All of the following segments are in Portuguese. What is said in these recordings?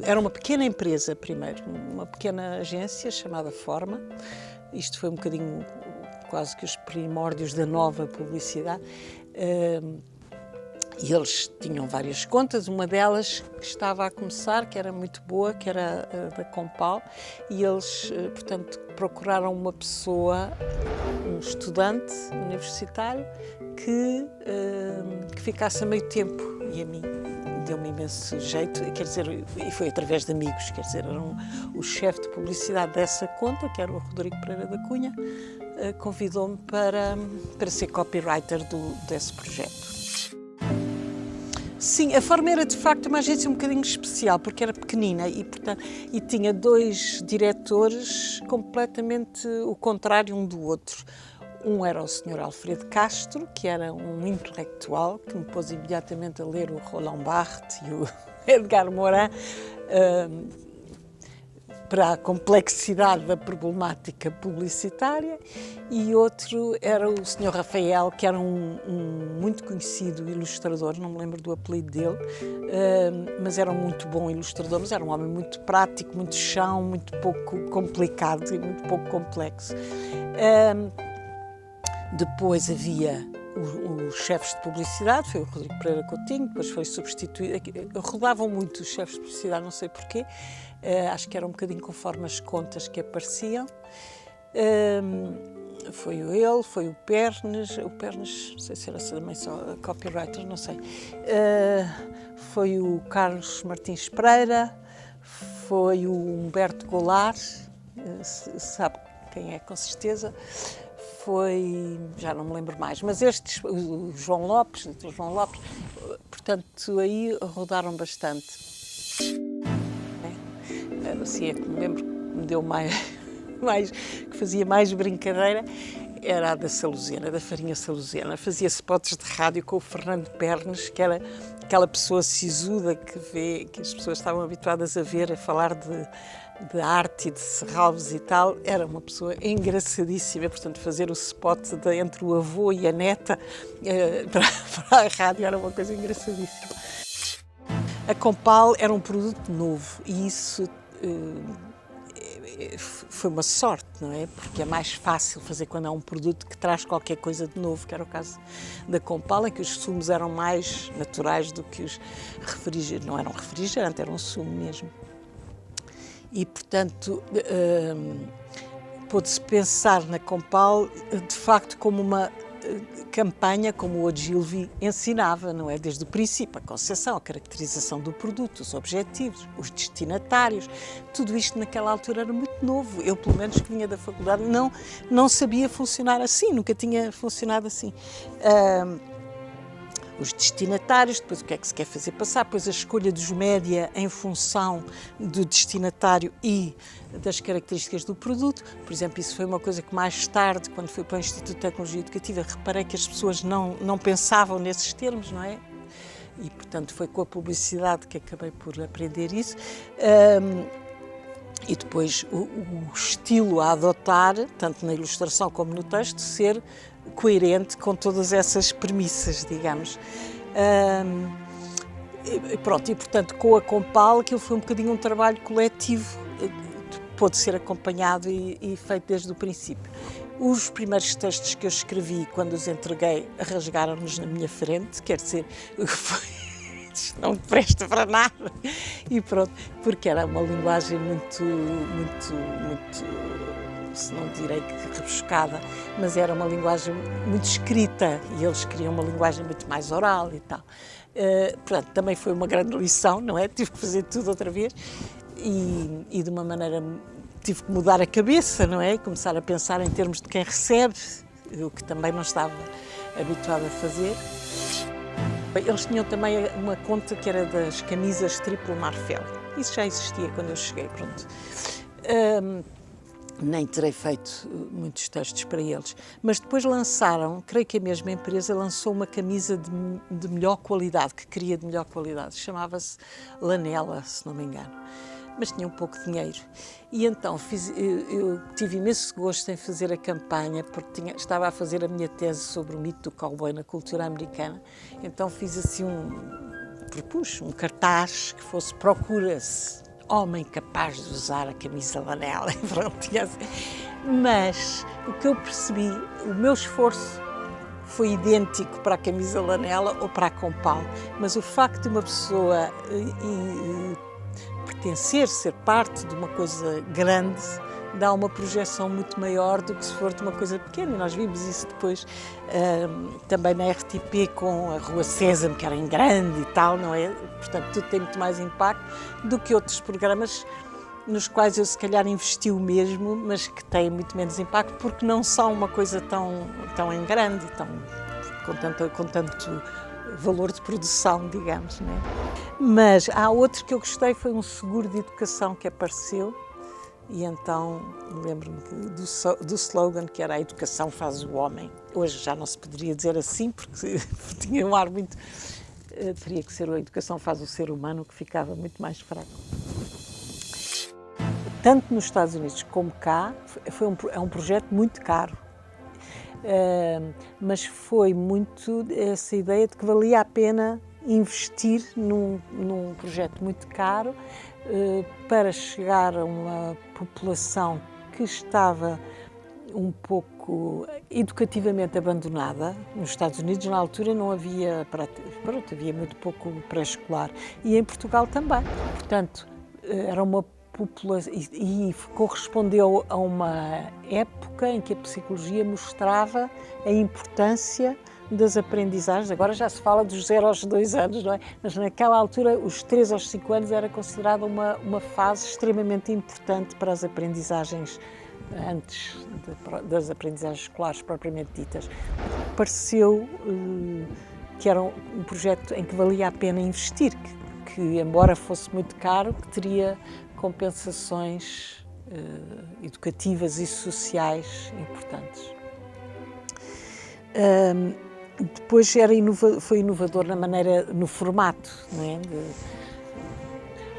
Era uma pequena empresa primeiro, uma pequena agência chamada Forma. Isto foi um bocadinho quase que os primórdios da nova publicidade. E eles tinham várias contas, uma delas que estava a começar, que era muito boa, que era a da Compal, e eles, portanto, procuraram uma pessoa, um estudante universitário, que ficasse a meio tempo, e a mim deu-me imenso jeito, quer dizer, e foi através de amigos, quer dizer, o chefe de publicidade dessa conta, que era o Rodrigo Pereira da Cunha, convidou-me para ser copywriter desse projeto. Sim, a Forma era de facto uma agência um bocadinho especial, porque era pequenina e tinha dois diretores completamente o contrário um do outro. Um era o Sr. Alfredo Castro, que era um intelectual, que me pôs imediatamente a ler o Roland Barthes e o Edgar Morin, para a complexidade da problemática publicitária, e outro era o Sr. Rafael, que era um muito conhecido ilustrador, não me lembro do apelido dele, mas era um muito bom ilustrador, mas era um homem muito prático, muito chão, muito pouco complicado e muito pouco complexo. Depois havia os chefes de publicidade, foi o Rodrigo Pereira Coutinho, depois foi substituído. Rodavam muito os chefes de publicidade, não sei porquê, acho que era um bocadinho conforme as contas que apareciam. Foi ele, foi o Pernes, não sei se era também só copywriter, não sei. Foi o Carlos Martins Pereira, foi o Humberto Goulart, sabe quem é com certeza. Foi, já não me lembro mais, mas estes, o João Lopes, portanto, aí rodaram bastante. Assim é que me lembro que me deu que fazia mais brincadeira, era a da Saluzena, da farinha Saluzena. Fazia spots de rádio com o Fernando Pernes, que era aquela pessoa sisuda que as pessoas estavam habituadas a ver, a falar de arte e de serralves e tal. Era uma pessoa engraçadíssima, portanto fazer o spot entre o avô e a neta para a rádio era uma coisa engraçadíssima. A Compal era um produto novo e isso foi uma sorte, não é? Porque é mais fácil fazer quando há um produto que traz qualquer coisa de novo, que era o caso da Compal, em que os sumos eram mais naturais do que os refrigerantes. Não eram refrigerantes, era um sumo mesmo. E, portanto, pôde-se pensar na Compal, de facto, como uma campanha, como o Ogilvy ensinava, não é? Desde o princípio, a concepção, a caracterização do produto, os objetivos, os destinatários, tudo isto naquela altura era muito novo. Eu, pelo menos, que vinha da faculdade, não sabia funcionar assim, nunca tinha funcionado assim. Os destinatários, depois o que é que se quer fazer passar, depois a escolha dos média em função do destinatário e das características do produto. Por exemplo, isso foi uma coisa que mais tarde, quando fui para o Instituto de Tecnologia Educativa, reparei que as pessoas não pensavam nesses termos, não é? E, portanto, foi com a publicidade que acabei por aprender isso. E depois o estilo a adotar, tanto na ilustração como no texto, ser coerente com todas essas premissas, digamos. Pronto, e portanto com a Compal aquilo foi um bocadinho um trabalho coletivo, pôde ser acompanhado e feito desde o princípio. Os primeiros textos que eu escrevi, quando os entreguei, rasgaram-nos na minha frente, quer dizer, isto não presta para nada, e pronto, porque era uma linguagem muito, se não direi que rebuscada, mas era uma linguagem muito escrita e eles queriam uma linguagem muito mais oral e tal. Portanto, também foi uma grande lição, não é? Tive que fazer tudo outra vez e de uma maneira tive que mudar a cabeça, não é? E começar a pensar em termos de quem recebe, o que também não estava habituado a fazer. Eles tinham também uma conta que era das camisas triplo Marfel. Isso já existia quando eu cheguei, pronto. Nem terei feito muitos textos para eles, mas depois lançaram, creio que a mesma empresa lançou uma camisa de melhor qualidade, que queria de melhor qualidade, chamava-se Lanela, se não me engano. mas tinha um pouco de dinheiro. E então eu tive imenso gosto em fazer a campanha, porque estava a fazer a minha tese sobre o mito do cowboy na cultura americana. Então fiz assim propus um cartaz que fosse procura-se homem capaz de usar a camisa Lanela. Mas o que eu percebi, o meu esforço foi idêntico para a camisa Lanela ou para a Compal, mas o facto de uma pessoa pertencer, ser parte de uma coisa grande, dá uma projeção muito maior do que se for de uma coisa pequena. E nós vimos isso depois também na RTP com a Rua Sésamo, que era em grande e tal, não é? Portanto, tudo tem muito mais impacto do que outros programas nos quais eu se calhar investi o mesmo, mas que têm muito menos impacto porque não são uma coisa tão em grande, com tanto valor de produção, digamos, né? Mas há outro que eu gostei, foi um seguro de educação que apareceu, e então lembro-me do slogan que era: a educação faz o homem. Hoje já não se poderia dizer assim, porque tinha um ar muito... teria que ser a educação faz o ser humano, que ficava muito mais fraco. Tanto nos Estados Unidos como cá, é um projeto muito caro. Mas foi muito essa ideia de que valia a pena investir num projeto muito caro para chegar a uma população que estava um pouco educativamente abandonada. Nos Estados Unidos, na altura, não havia, havia muito pouco pré-escolar, e em Portugal também. Portanto, era uma população, e correspondeu a uma época em que a psicologia mostrava a importância das aprendizagens. Agora já se fala dos 0 aos 2 anos, não é? Mas naquela altura, os 3 aos 5 anos era considerada uma fase extremamente importante para as aprendizagens antes das aprendizagens escolares propriamente ditas. Pareceu que era um projeto em que valia a pena investir, que embora fosse muito caro, que teria compensações educativas e sociais importantes. Depois foi inovador na maneira, no formato, não é?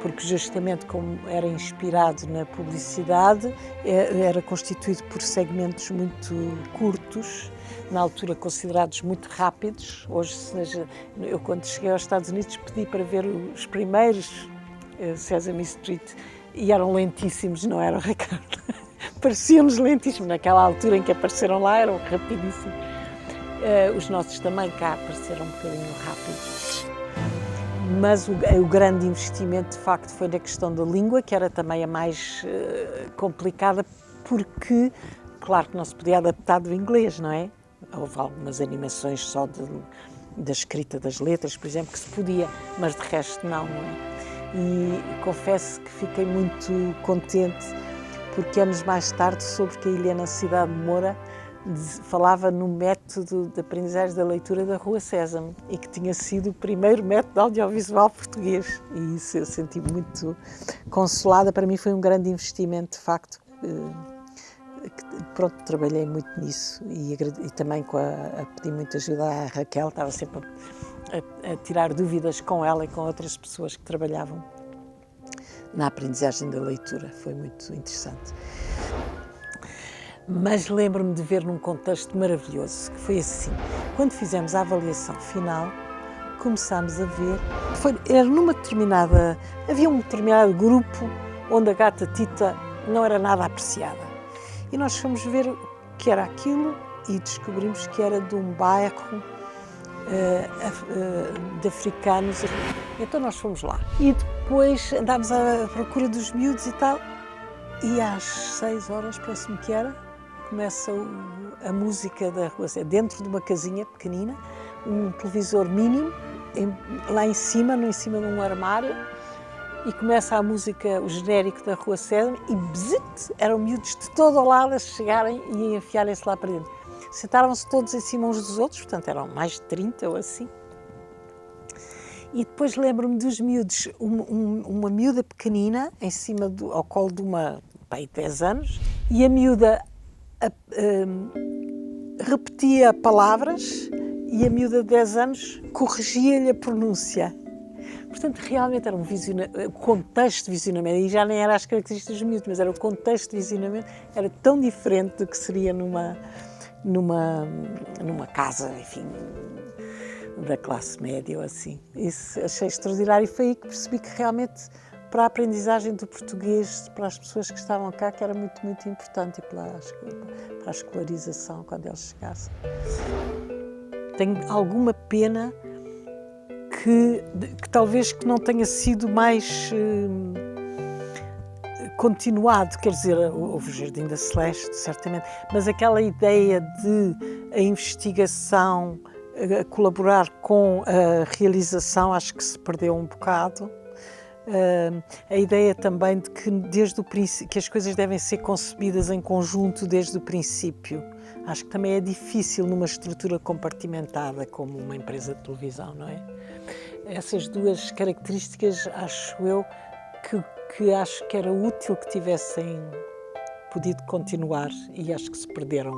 Porque justamente como era inspirado na publicidade, era constituído por segmentos muito curtos, na altura considerados muito rápidos. Hoje, eu quando cheguei aos Estados Unidos pedi para ver os primeiros Sesame Street e eram lentíssimos, não eram, Ricardo? Pareciam-nos lentíssimos. Naquela altura em que apareceram lá eram rapidíssimos. Os nossos também cá apareceram um bocadinho rápidos. Mas o grande investimento, de facto, foi na questão da língua, que era também a mais complicada, porque, claro que não se podia adaptar do inglês, não é? Houve algumas animações só da escrita das letras, por exemplo, que se podia, mas de resto não é? E confesso que fiquei muito contente, porque anos mais tarde soube que a Helena Cidade de Moura falava no método de aprendizagem da leitura da Rua Sésamo e que tinha sido o primeiro método audiovisual português. E isso eu senti-me muito consolada. Para mim foi um grande investimento, de facto. Pronto, trabalhei muito nisso e também a pedir muita ajuda à Raquel, estava sempre a tirar dúvidas com ela e com outras pessoas que trabalhavam na aprendizagem da leitura. Foi muito interessante. Mas lembro-me de ver num contexto maravilhoso, que foi assim. Quando fizemos a avaliação final, começámos a ver... havia um determinado grupo onde a gata Tita não era nada apreciada. E nós fomos ver o que era aquilo e descobrimos que era de um bairro de africanos. Então nós fomos lá. E depois andámos à procura dos miúdos e tal. E às 6 horas, parece-me que era, começa a música da Rua Sésamo, dentro de uma casinha pequenina, um televisor mínimo, lá em cima de um armário, e começa a música, o genérico da Rua Sésamo, e bzit, eram miúdos de todo o lado a chegarem e a enfiarem-se lá para dentro. Sentaram-se todos em cima uns dos outros, portanto eram mais de 30 ou assim. E depois lembro-me dos miúdos, uma miúda pequenina, em cima ao colo de uma, de 10 anos, e a miúda repetia palavras e a miúda de 10 anos corrigia-lhe a pronúncia. Portanto, realmente era o contexto de visionamento, e já nem era as características do miúdo, mas era o contexto de visionamento, era tão diferente do que seria numa casa, enfim, da classe média ou assim. Isso achei extraordinário e foi aí que percebi que realmente para a aprendizagem do português, para as pessoas que estavam cá, que era muito, muito importante, e para a escolarização quando eles chegassem. Tenho alguma pena que talvez que não tenha sido mais continuado, quer dizer, houve o Jardim da Celeste, certamente, mas aquela ideia de a investigação a colaborar com a realização, acho que se perdeu um bocado. A ideia também de que desde o princípio, que as coisas devem ser concebidas em conjunto desde o princípio. Acho que também é difícil numa estrutura compartimentada como uma empresa de televisão, não é? Essas duas características, acho eu, que acho que era útil que tivessem podido continuar, e acho que se perderam